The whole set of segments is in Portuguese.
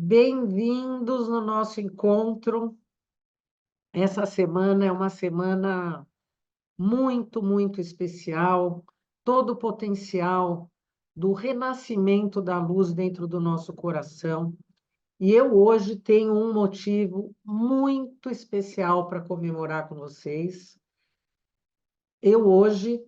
Bem-vindos no nosso encontro. Essa semana é uma semana muito, muito especial, todo o potencial do renascimento da luz dentro do nosso coração. E eu hoje tenho um motivo muito especial para comemorar com vocês. Eu hoje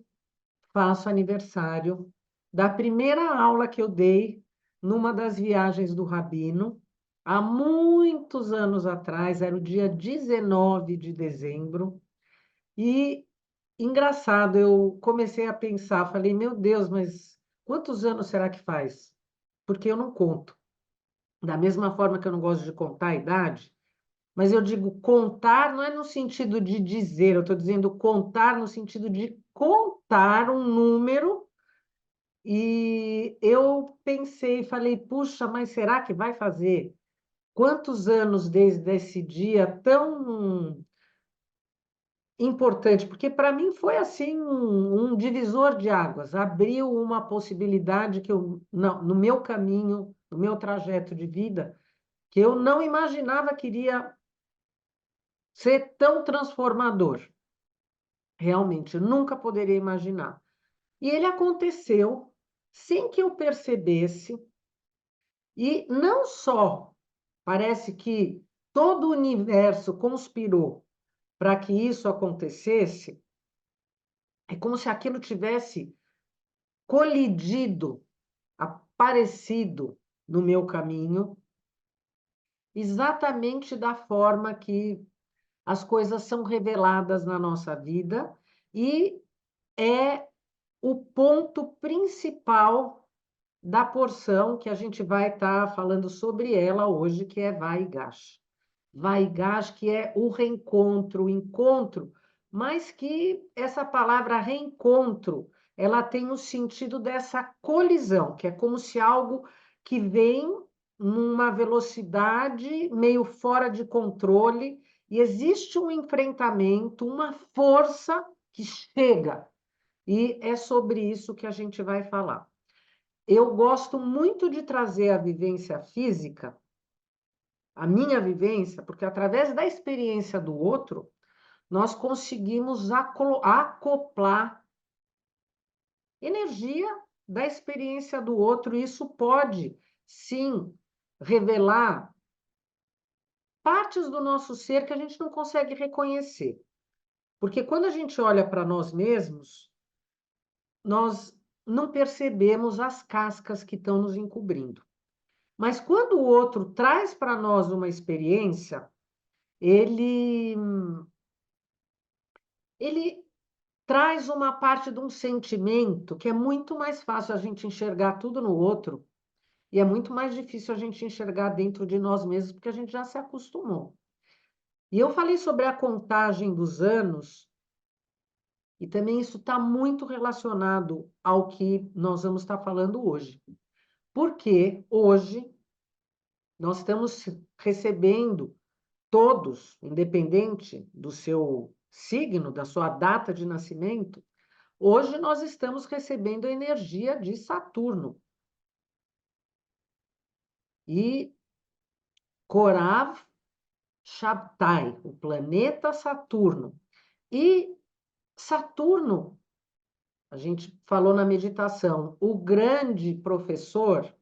faço aniversário da primeira aula que eu dei numa das viagens do Rabino, há muitos anos atrás, era o dia 19 de dezembro, e engraçado, eu comecei a pensar, falei, meu Deus, mas quantos anos será que faz? Porque eu não conto. Da mesma forma que eu não gosto de contar a idade, mas eu digo contar não é no sentido de dizer, eu estou dizendo contar no sentido de contar um número. E eu pensei, falei, puxa, mas será que vai fazer? Quantos anos desde esse dia tão importante? Porque para mim foi assim um divisor de águas, abriu uma possibilidade que eu, não, no meu caminho, no meu trajeto de vida, que eu não imaginava que iria ser tão transformador. Realmente, eu nunca poderia imaginar. E ele aconteceu sem que eu percebesse. E não só parece que todo o universo conspirou para que isso acontecesse, é como se aquilo tivesse colidido, aparecido no meu caminho, exatamente da forma que as coisas são reveladas na nossa vida, e é o ponto principal da porção que a gente vai estar falando sobre ela hoje, que é Vaigash. Vaigash, que é o reencontro, o encontro, mas que essa palavra reencontro, ela tem o sentido dessa colisão, que é como se algo que vem numa velocidade meio fora de controle, e existe um enfrentamento, uma força que chega, e é sobre isso que a gente vai falar. Eu gosto muito de trazer a vivência física, a minha vivência, porque através da experiência do outro, nós conseguimos acoplar energia da experiência do outro, e isso pode, sim, revelar partes do nosso ser que a gente não consegue reconhecer. Porque quando a gente olha para nós mesmos, nós não percebemos as cascas que estão nos encobrindo. Mas quando o outro traz para nós uma experiência, ele ele traz uma parte de um sentimento que é muito mais fácil a gente enxergar tudo no outro, e é muito mais difícil a gente enxergar dentro de nós mesmos, porque a gente já se acostumou. E eu falei sobre a contagem dos anos, e também isso está muito relacionado ao que nós vamos estar falando hoje. Porque hoje nós estamos recebendo todos, independente do seu signo, da sua data de nascimento, hoje nós estamos recebendo a energia de Saturno. E Korav Shabtai, o planeta Saturno. E Saturno, a gente falou na meditação, o grande professor,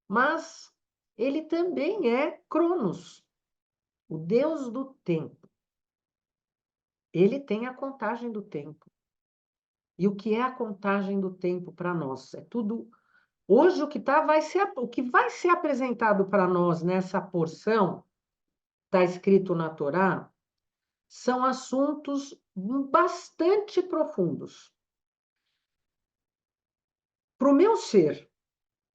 mas ele também é Cronos, o deus do tempo. Ele tem a contagem do tempo. E o que é a contagem do tempo para nós? É tudo. Hoje, o que vai ser apresentado para nós nessa porção, está escrito na Torá, são assuntos bastante profundos. Para o meu ser,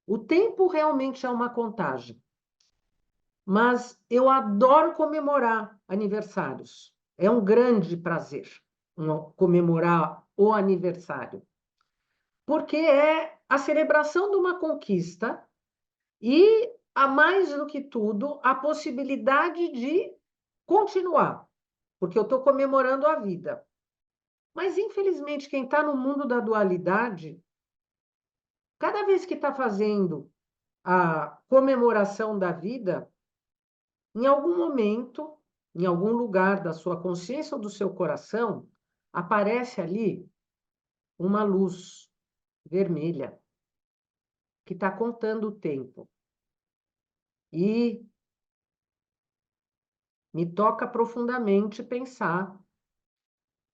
o tempo realmente é uma contagem, mas eu adoro comemorar aniversários. É um grande prazer comemorar o aniversário, porque é a celebração de uma conquista e, a mais do que tudo, a possibilidade de continuar, porque eu estou comemorando a vida. Mas, infelizmente, quem está no mundo da dualidade, cada vez que está fazendo a comemoração da vida, em algum momento, em algum lugar da sua consciência ou do seu coração, aparece ali uma luz vermelha que está contando o tempo. E me toca profundamente pensar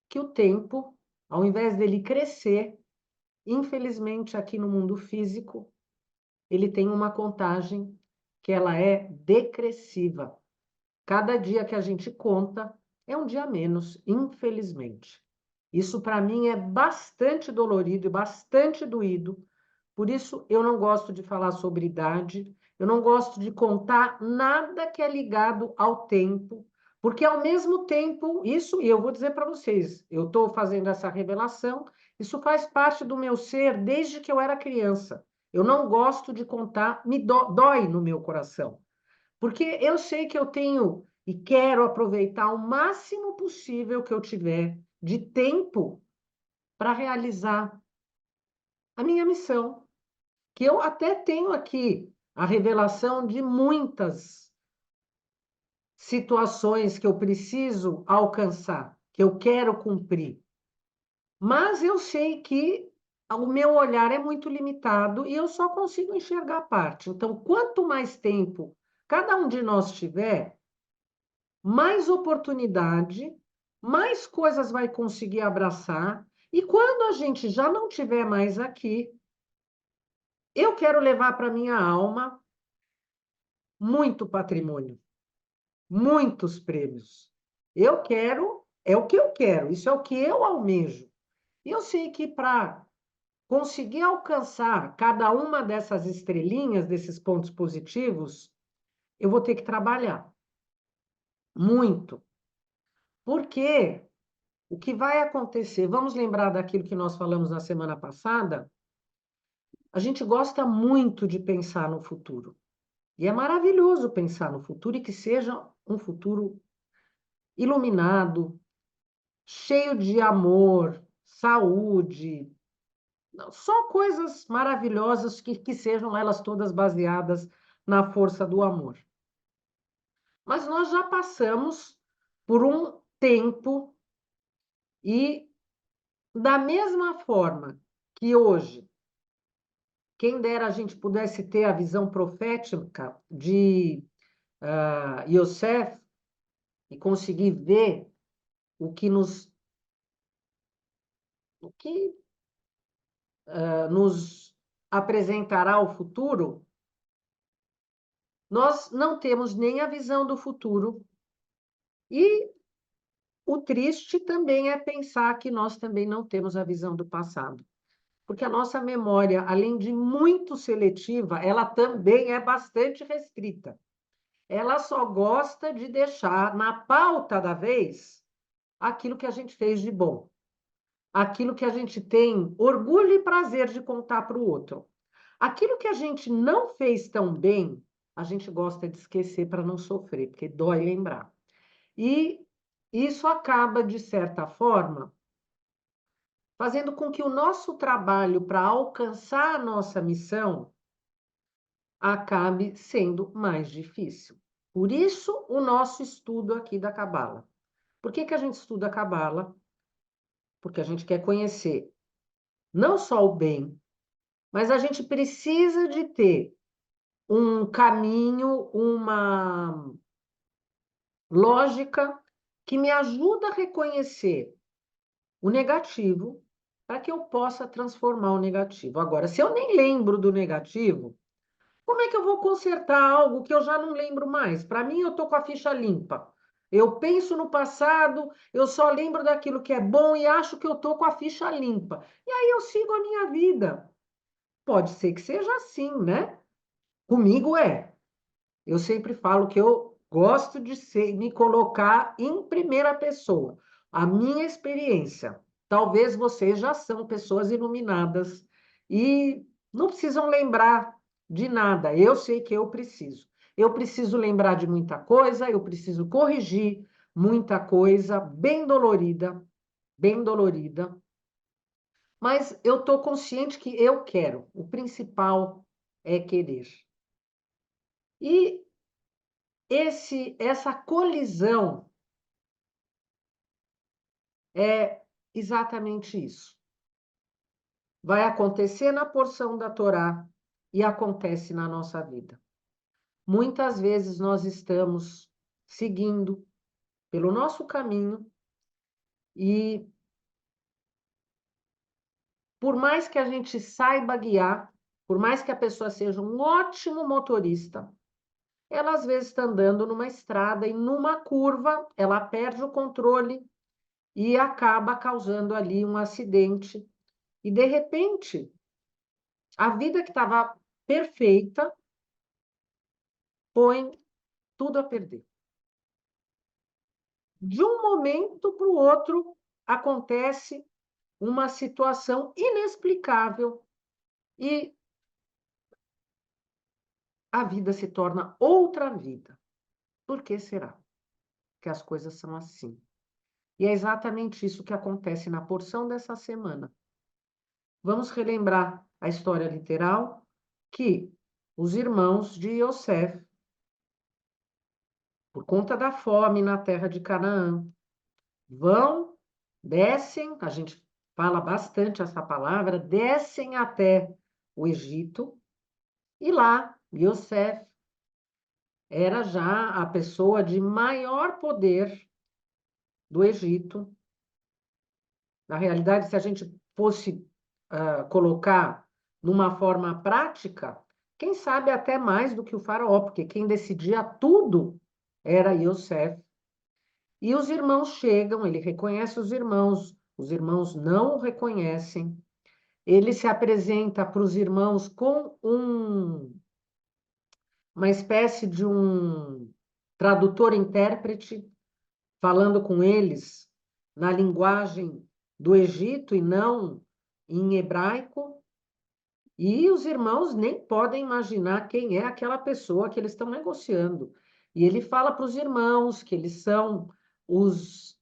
que o tempo, ao invés dele crescer, infelizmente aqui no mundo físico, ele tem uma contagem que ela é decresciva. Cada dia que a gente conta é um dia a menos, infelizmente. Isso para mim é bastante dolorido e bastante doído. Por isso eu não gosto de falar sobre idade, eu não gosto de contar nada que é ligado ao tempo, porque ao mesmo tempo, isso, e eu vou dizer para vocês, eu estou fazendo essa revelação, isso faz parte do meu ser desde que eu era criança. Eu não gosto de contar, dói no meu coração. Porque eu sei que eu tenho e quero aproveitar o máximo possível que eu tiver de tempo para realizar a minha missão, que eu até tenho aqui a revelação de muitas situações que eu preciso alcançar, que eu quero cumprir. Mas eu sei que o meu olhar é muito limitado e eu só consigo enxergar parte. Então, quanto mais tempo cada um de nós tiver, mais oportunidade, mais coisas vai conseguir abraçar. E quando a gente já não tiver mais aqui, eu quero levar para minha alma muito patrimônio, muitos prêmios. Eu quero, é o que eu quero, isso é o que eu almejo. E eu sei que para conseguir alcançar cada uma dessas estrelinhas, desses pontos positivos, eu vou ter que trabalhar muito. Porque o que vai acontecer? Vamos lembrar daquilo que nós falamos na semana passada? A gente gosta muito de pensar no futuro. E é maravilhoso pensar no futuro e que seja um futuro iluminado, cheio de amor, saúde, só coisas maravilhosas que sejam elas todas baseadas na força do amor. Mas nós já passamos por um tempo e, da mesma forma que hoje, quem dera a gente pudesse ter a visão profética de Yosef e conseguir ver o que nos apresentará o futuro, nós não temos nem a visão do futuro. E o triste também é pensar que nós também não temos a visão do passado. Porque a nossa memória, além de muito seletiva, ela também é bastante restrita. Ela só gosta de deixar na pauta da vez aquilo que a gente fez de bom, aquilo que a gente tem orgulho e prazer de contar para o outro. Aquilo que a gente não fez tão bem, a gente gosta de esquecer para não sofrer, porque dói lembrar. E isso acaba, de certa forma, fazendo com que o nosso trabalho para alcançar a nossa missão acabe sendo mais difícil. Por isso, o nosso estudo aqui da Cabala. Por que que a gente estuda a Cabala? Porque a gente quer conhecer não só o bem, mas a gente precisa de ter um caminho, uma lógica que me ajuda a reconhecer o negativo para que eu possa transformar o negativo. Agora, se eu nem lembro do negativo, como é que eu vou consertar algo que eu já não lembro mais? Para mim, eu estou com a ficha limpa. Eu penso no passado, eu só lembro daquilo que é bom e acho que eu estou com a ficha limpa. E aí eu sigo a minha vida. Pode ser que seja assim, né? Comigo é. Eu sempre falo que eu gosto de me colocar em primeira pessoa. A minha experiência. Talvez vocês já são pessoas iluminadas e não precisam lembrar de nada. Eu sei que eu preciso. Eu preciso lembrar de muita coisa, eu preciso corrigir muita coisa, bem dolorida, bem dolorida. Mas eu estou consciente que eu quero. O principal é querer. E essa colisão é exatamente isso. Vai acontecer na porção da Torá e acontece na nossa vida. Muitas vezes nós estamos seguindo pelo nosso caminho e, por mais que a gente saiba guiar, por mais que a pessoa seja um ótimo motorista, ela às vezes está andando numa estrada e numa curva ela perde o controle e acaba causando ali um acidente. E, de repente, a vida que estava perfeita põe tudo a perder. De um momento para o outro, acontece uma situação inexplicável e a vida se torna outra vida. Por que será que as coisas são assim? E é exatamente isso que acontece na porção dessa semana. Vamos relembrar a história literal que os irmãos de Yosef, por conta da fome na terra de Canaã, descem, a gente fala bastante essa palavra, descem até o Egito, e lá Yosef era já a pessoa de maior poder do Egito. Na realidade, se a gente fosse colocar numa forma prática, quem sabe até mais do que o faraó, porque quem decidia tudo era Yosef. E os irmãos chegam, ele reconhece os irmãos não o reconhecem, ele se apresenta para os irmãos com uma espécie de um tradutor-intérprete, falando com eles na linguagem do Egito e não em hebraico, e os irmãos nem podem imaginar quem é aquela pessoa que eles estão negociando. E ele fala para os irmãos que eles são os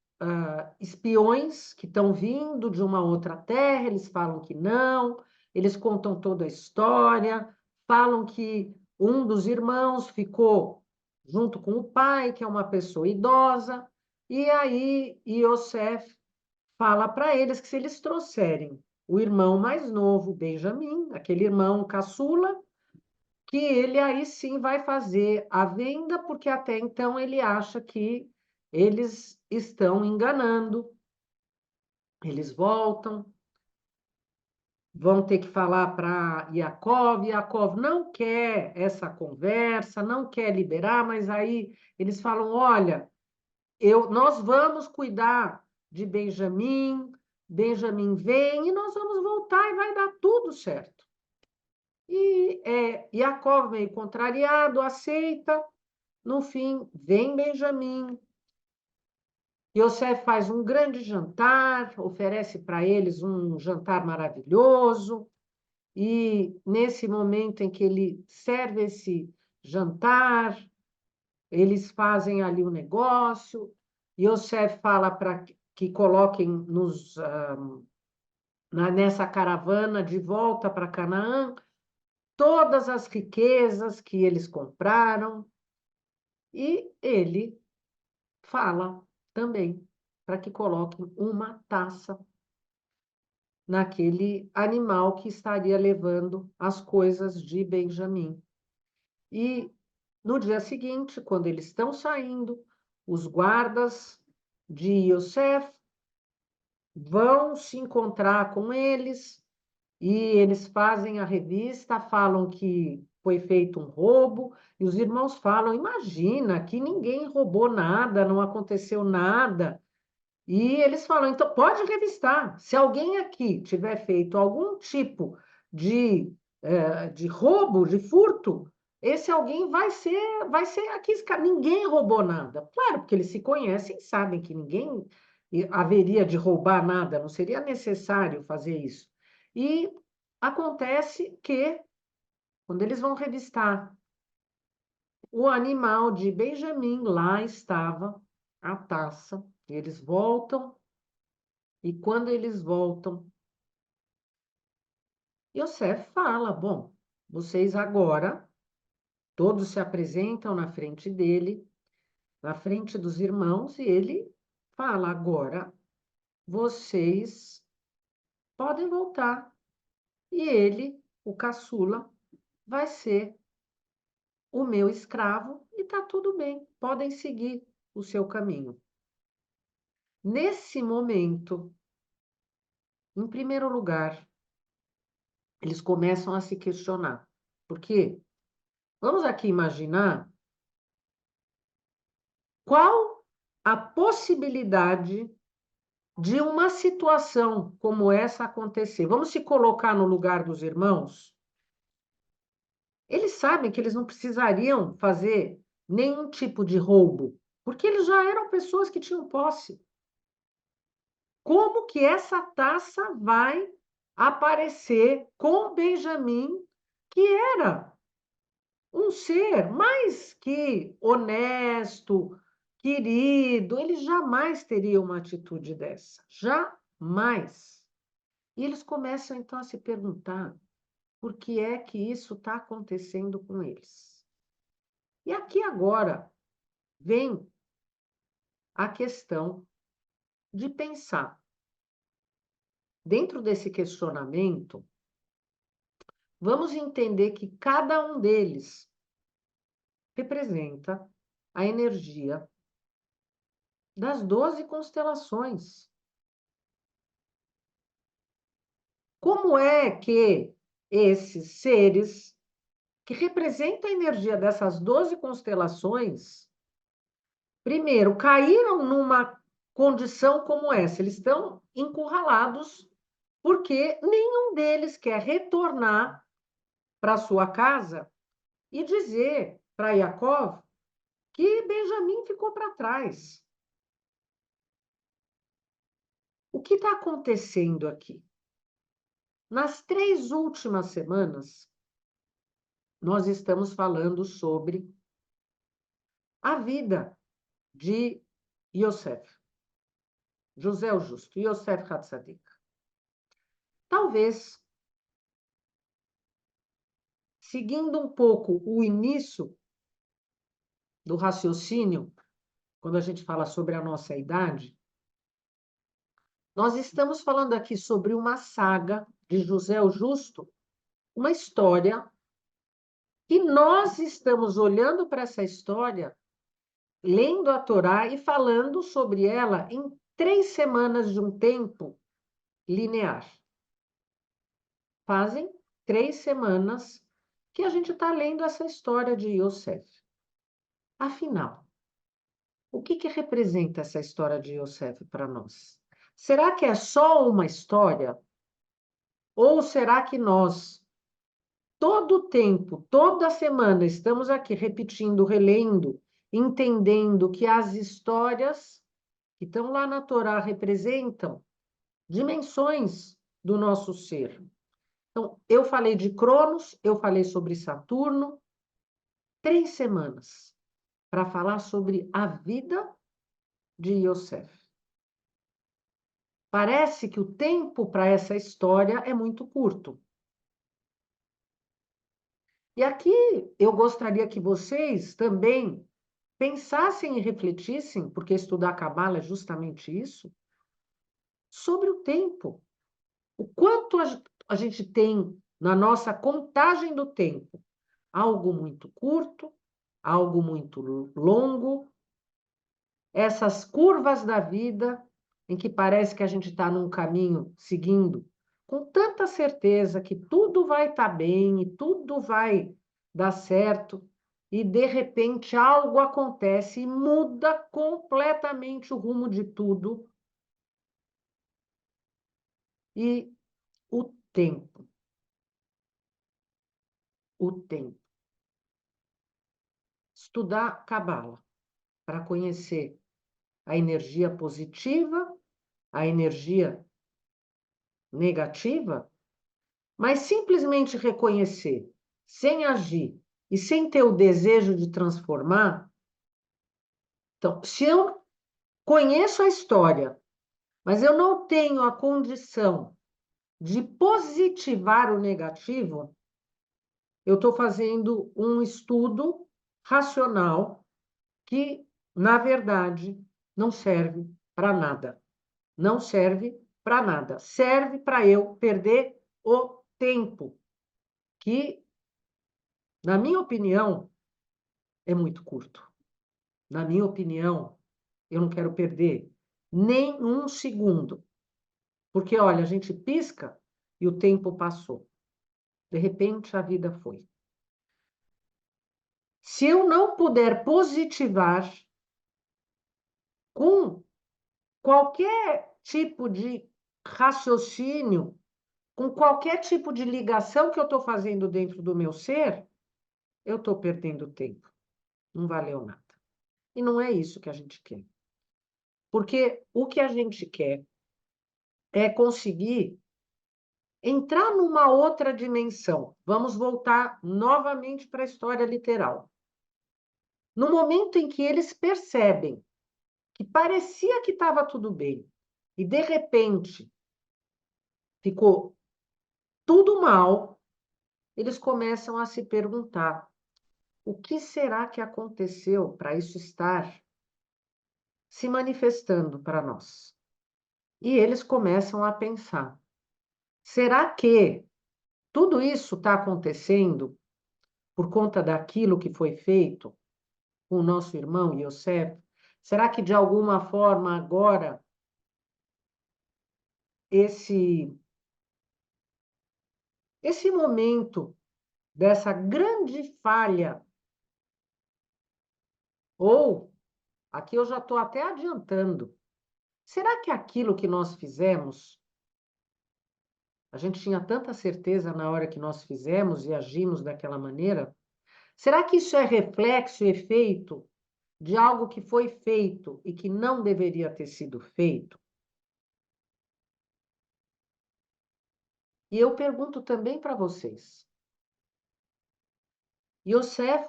espiões que estão vindo de uma outra terra, eles falam que não, eles contam toda a história, falam que um dos irmãos ficou junto com o pai, que é uma pessoa idosa, e aí Yosef fala para eles que se eles trouxerem o irmão mais novo, Benjamim, aquele irmão caçula, que ele aí sim vai fazer a venda, porque até então ele acha que eles estão enganando. Eles voltam, vão ter que falar para Yaakov, Yaakov não quer essa conversa, não quer liberar, mas aí eles falam, olha, nós vamos cuidar de Benjamim, Benjamim vem e nós vamos voltar e vai dar tudo certo. E Yaakov, meio contrariado, aceita. No fim, vem Benjamim. Yosef faz um grande jantar, oferece para eles um jantar maravilhoso. E nesse momento em que ele serve esse jantar, eles fazem ali um negócio. Yosef fala para que coloquem nessa caravana de volta para Canaã todas as riquezas que eles compraram, e ele fala também para que coloquem uma taça naquele animal que estaria levando as coisas de Benjamim. E no dia seguinte, quando eles estão saindo, os guardas de Yosef vão se encontrar com eles e eles fazem a revista, falam que foi feito um roubo, e os irmãos falam, imagina, que ninguém roubou nada, não aconteceu nada. E eles falam, então pode revistar, se alguém aqui tiver feito algum tipo de roubo, de furto, esse alguém vai ser aqui, ninguém roubou nada. Claro, porque eles se conhecem, sabem que ninguém haveria de roubar nada, não seria necessário fazer isso. E acontece que, quando eles vão revistar o animal de Benjamim, lá estava a taça. Eles voltam, e quando eles voltam, Yosef fala, bom, vocês agora Todos se apresentam na frente dele, na frente dos irmãos, e ele fala: agora vocês podem voltar. E ele, o caçula, vai ser o meu escravo e está tudo bem, podem seguir o seu caminho. Nesse momento, em primeiro lugar, eles começam a se questionar. Por quê? Vamos aqui imaginar qual a possibilidade de uma situação como essa acontecer. Vamos se colocar no lugar dos irmãos? Eles sabem que eles não precisariam fazer nenhum tipo de roubo, porque eles já eram pessoas que tinham posse. Como que essa taça vai aparecer com Benjamim, que era um ser mais que honesto, querido? Ele jamais teria uma atitude dessa, jamais. E eles começam então a se perguntar por que é que isso está acontecendo com eles. E aqui agora vem a questão de pensar. Dentro desse questionamento, vamos entender que cada um deles representa a energia das 12 constelações. Como é que esses seres que representam a energia dessas 12 constelações, primeiro, caíram numa condição como essa? Eles estão encurralados porque nenhum deles quer retornar para sua casa e dizer para Yaakov que Benjamim ficou para trás. O que está acontecendo aqui? Nas 3 últimas semanas, nós estamos falando sobre a vida de Yosef, José o Justo, Yosef Hatzadik. Talvez, seguindo um pouco o início do raciocínio, quando a gente fala sobre a nossa idade, nós estamos falando aqui sobre uma saga de José o Justo, uma história, e nós estamos olhando para essa história, lendo a Torá e falando sobre ela em 3 semanas de um tempo linear. Fazem 3 semanas que a gente está lendo essa história de Yosef. Afinal, o que representa essa história de Yosef para nós? Será que é só uma história? Ou será que nós, todo o tempo, toda semana, estamos aqui repetindo, relendo, entendendo que as histórias que estão lá na Torá representam dimensões do nosso ser? Então, eu falei de Cronos, eu falei sobre Saturno, 3 semanas para falar sobre a vida de Yosef. Parece que o tempo para essa história é muito curto. E aqui eu gostaria que vocês também pensassem e refletissem, porque estudar Cabala é justamente isso, sobre o tempo. O quanto a gente tem na nossa contagem do tempo. Algo muito curto, algo muito longo, essas curvas da vida em que parece que a gente está num caminho seguindo com tanta certeza que tudo vai estar bem e tudo vai dar certo, e de repente algo acontece e muda completamente o rumo de tudo. E o tempo. O tempo. Estudar Cabala para conhecer a energia positiva, a energia negativa, mas simplesmente reconhecer, sem agir e sem ter o desejo de transformar. Então, se eu conheço a história, mas eu não tenho a condição de positivar o negativo, eu estou fazendo um estudo racional que, na verdade, não serve para nada. Não serve para nada. Serve para eu perder o tempo, que, na minha opinião, é muito curto. Na minha opinião, eu não quero perder nem um segundo. Porque, olha, a gente pisca e o tempo passou. De repente, a vida foi. Se eu não puder positivar com qualquer tipo de raciocínio, com qualquer tipo de ligação que eu estou fazendo dentro do meu ser, eu estou perdendo tempo. Não valeu nada. E não é isso que a gente quer. Porque o que a gente quer é conseguir entrar numa outra dimensão. Vamos voltar novamente para a história literal. No momento em que eles percebem que parecia que estava tudo bem, e de repente ficou tudo mal, eles começam a se perguntar: o que será que aconteceu para isso estar se manifestando para nós? E eles começam a pensar: será que tudo isso está acontecendo por conta daquilo que foi feito com o nosso irmão Yosef? Será que, de alguma forma, agora, esse momento dessa grande falha, ou, aqui eu já estou até adiantando, será que aquilo que nós fizemos, a gente tinha tanta certeza na hora que nós fizemos e agimos daquela maneira, será que isso é reflexo e efeito de algo que foi feito e que não deveria ter sido feito? E eu pergunto também para vocês. Yosef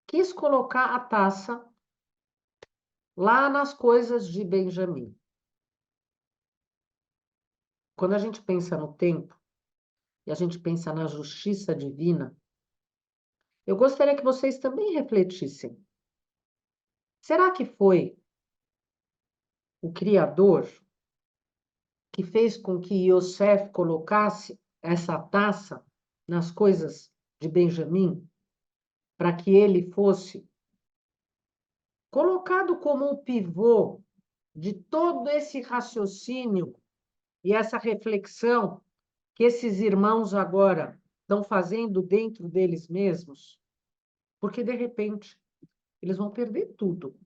quis colocar a taça lá nas coisas de Benjamim. Quando a gente pensa no tempo e a gente pensa na justiça divina, eu gostaria que vocês também refletissem. Será que foi o Criador que fez com que Yosef colocasse essa taça nas coisas de Benjamim, para que ele fosse colocado como o pivô de todo esse raciocínio e essa reflexão que esses irmãos agora estão fazendo dentro deles mesmos? Porque, de repente, eles vão perder tudo.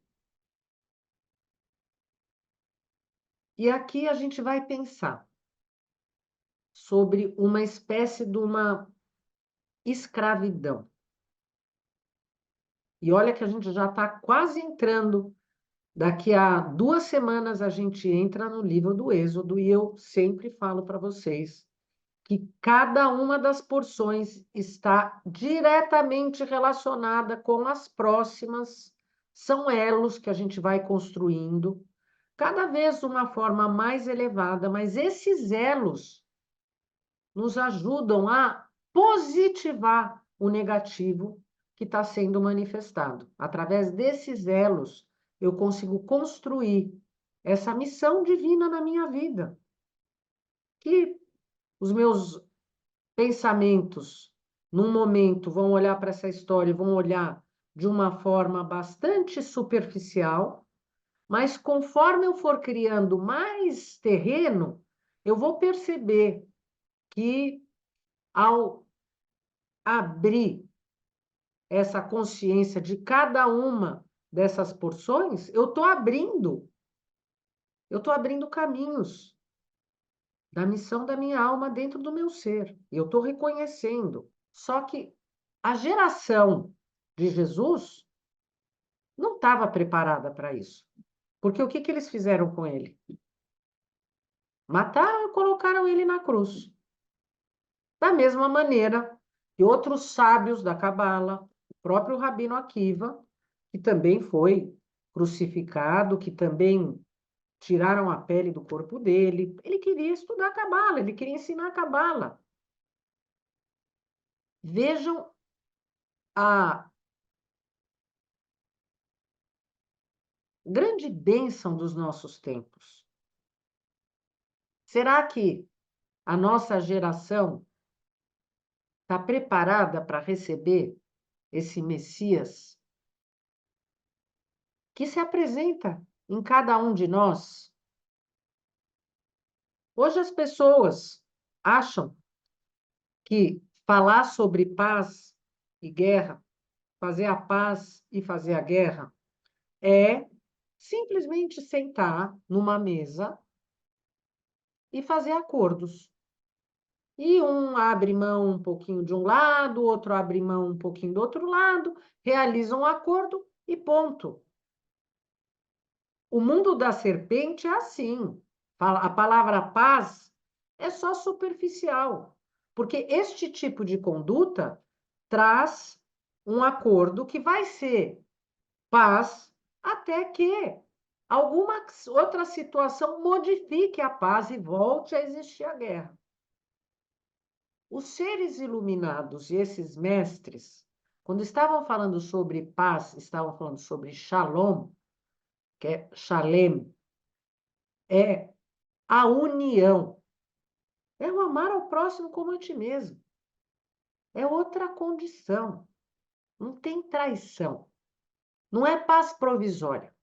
E aqui a gente vai pensar sobre uma espécie de uma escravidão. E olha que a gente já está quase entrando. Daqui a 2 semanas a gente entra no livro do Êxodo e eu sempre falo para vocês que cada uma das porções está diretamente relacionada com as próximas, são elos que a gente vai construindo, cada vez de uma forma mais elevada, mas esses elos nos ajudam a positivar o negativo que está sendo manifestado. Através desses elos, eu consigo construir essa missão divina na minha vida. Que os meus pensamentos, num momento, vão olhar para essa história e vão olhar de uma forma bastante superficial, mas conforme eu for criando mais terreno, eu vou perceber que, ao abrir essa consciência de cada uma dessas porções, eu estou abrindo caminhos da missão da minha alma dentro do meu ser. Eu estou reconhecendo. Só que a geração de Jesus não estava preparada para isso. Porque o que que eles fizeram com ele? Mataram e colocaram ele na cruz. Da mesma maneira que outros sábios da Cabala, o próprio Rabino Akiva, que também foi crucificado, que também tiraram a pele do corpo dele. Ele queria estudar a Cabala, ele queria ensinar a Cabala. Vejam a grande bênção dos nossos tempos. Será que a nossa geração está preparada para receber esse Messias que se apresenta em cada um de nós? Hoje as pessoas acham que falar sobre paz e guerra, fazer a paz e fazer a guerra, é simplesmente sentar numa mesa e fazer acordos. E um abre mão um pouquinho de um lado, o outro abre mão um pouquinho do outro lado, realiza um acordo e ponto. O mundo da serpente é assim. A palavra paz é só superficial, porque este tipo de conduta traz um acordo que vai ser paz até que alguma outra situação modifique a paz e volte a existir a guerra. Os seres iluminados e esses mestres, quando estavam falando sobre paz, estavam falando sobre shalom, que é shalem, é a união. É o amar ao próximo como a ti mesmo. É outra condição. Não tem traição. Não é paz provisória.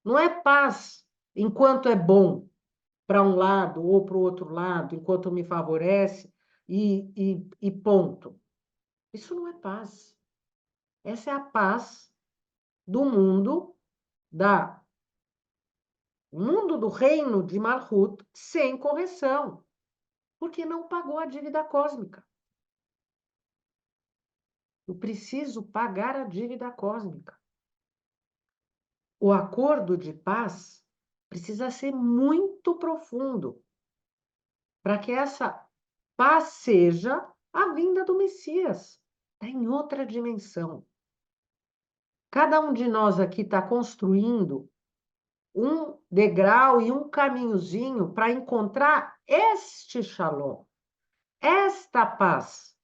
Não é paz enquanto é bom para um lado ou para o outro lado, enquanto me favorece e ponto. Isso não é paz. Essa é a paz do mundo, mundo do reino de Malhut sem correção, porque não pagou a dívida cósmica. Eu preciso pagar a dívida cósmica. O acordo de paz precisa ser muito profundo para que essa paz seja a vinda do Messias. Está em outra dimensão. Cada um de nós aqui está construindo um degrau e um caminhozinho para encontrar este shalom, esta paz.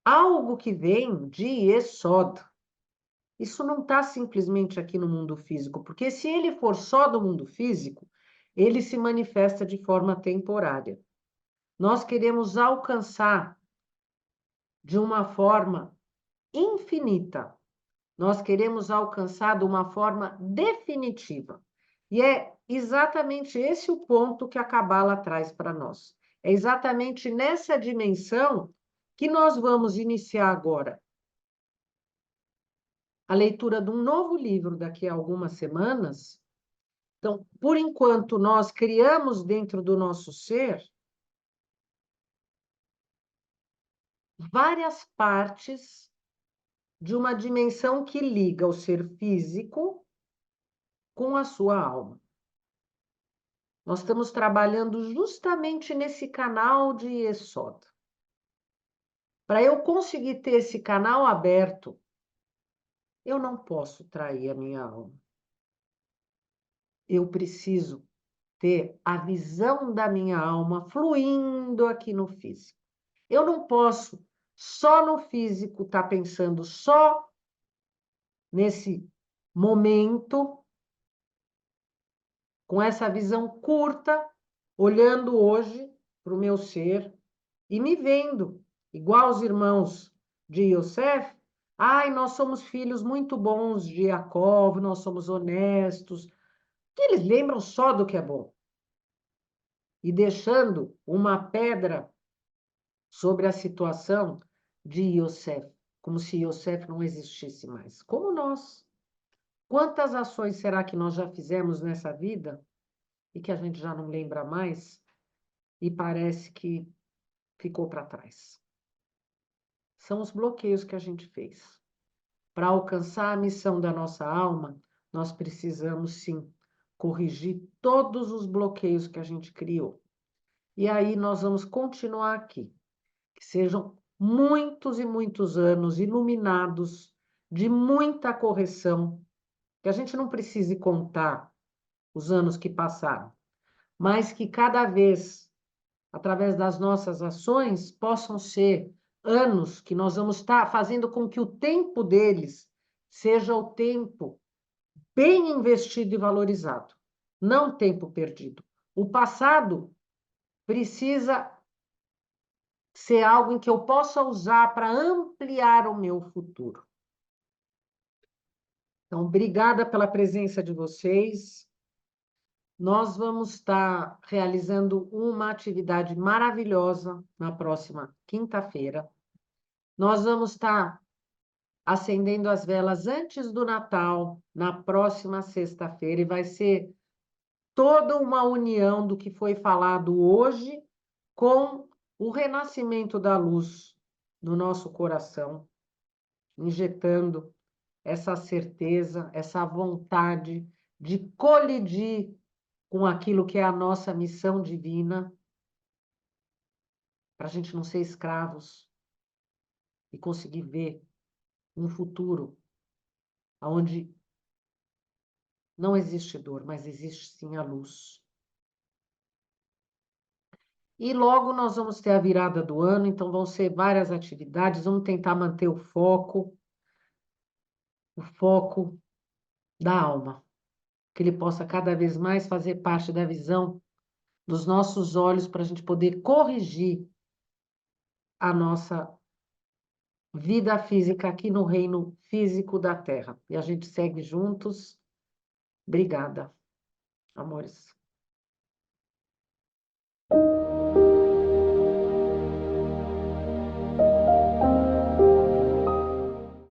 Algo que vem de Yesod. Isso não está simplesmente aqui no mundo físico, porque se ele for só do mundo físico, ele se manifesta de forma temporária. Nós queremos alcançar de uma forma infinita. Nós queremos alcançar de uma forma definitiva. E é exatamente esse o ponto que a Cabala traz para nós. É exatamente nessa dimensão que nós vamos iniciar agora a leitura de um novo livro daqui a algumas semanas. Então, por enquanto, nós criamos dentro do nosso ser várias partes de uma dimensão que liga o ser físico com a sua alma. Nós estamos trabalhando justamente nesse canal de Yesod. Para eu conseguir ter esse canal aberto, eu não posso trair a minha alma. Eu preciso ter a visão da minha alma fluindo aqui no físico. Eu não posso, só no físico, estar pensando só nesse momento, com essa visão curta, olhando hoje para o meu ser e me vendo, igual os irmãos de Yosef. Ai, nós somos filhos muito bons de Jacob, nós somos honestos, que eles lembram só do que é bom. E deixando uma pedra sobre a situação de Yosef, como se Yosef não existisse mais. Como nós. Quantas ações será que nós já fizemos nessa vida e que a gente já não lembra mais e parece que ficou para trás? São os bloqueios que a gente fez. Para alcançar a missão da nossa alma, nós precisamos, sim, corrigir todos os bloqueios que a gente criou. E aí nós vamos continuar aqui. Que sejam muitos e muitos anos iluminados, de muita correção, que a gente não precise contar os anos que passaram, mas que cada vez, através das nossas ações, possam ser anos que nós vamos estar fazendo com que o tempo deles seja o tempo bem investido e valorizado, não tempo perdido. O passado precisa ser algo em que eu possa usar para ampliar o meu futuro. Então, obrigada pela presença de vocês. Nós vamos estar realizando uma atividade maravilhosa na próxima quinta-feira. Nós vamos estar acendendo as velas antes do Natal, na próxima sexta-feira, e vai ser toda uma união do que foi falado hoje com o renascimento da luz no nosso coração, injetando essa certeza, essa vontade de colidir com aquilo que é a nossa missão divina, para a gente não ser escravos e conseguir ver um futuro onde não existe dor, mas existe sim a luz. E logo nós vamos ter a virada do ano, então vão ser várias atividades, vamos tentar manter o foco da alma, que ele possa cada vez mais fazer parte da visão dos nossos olhos para a gente poder corrigir a nossa vida física aqui no reino físico da Terra. E a gente segue juntos. Obrigada, amores.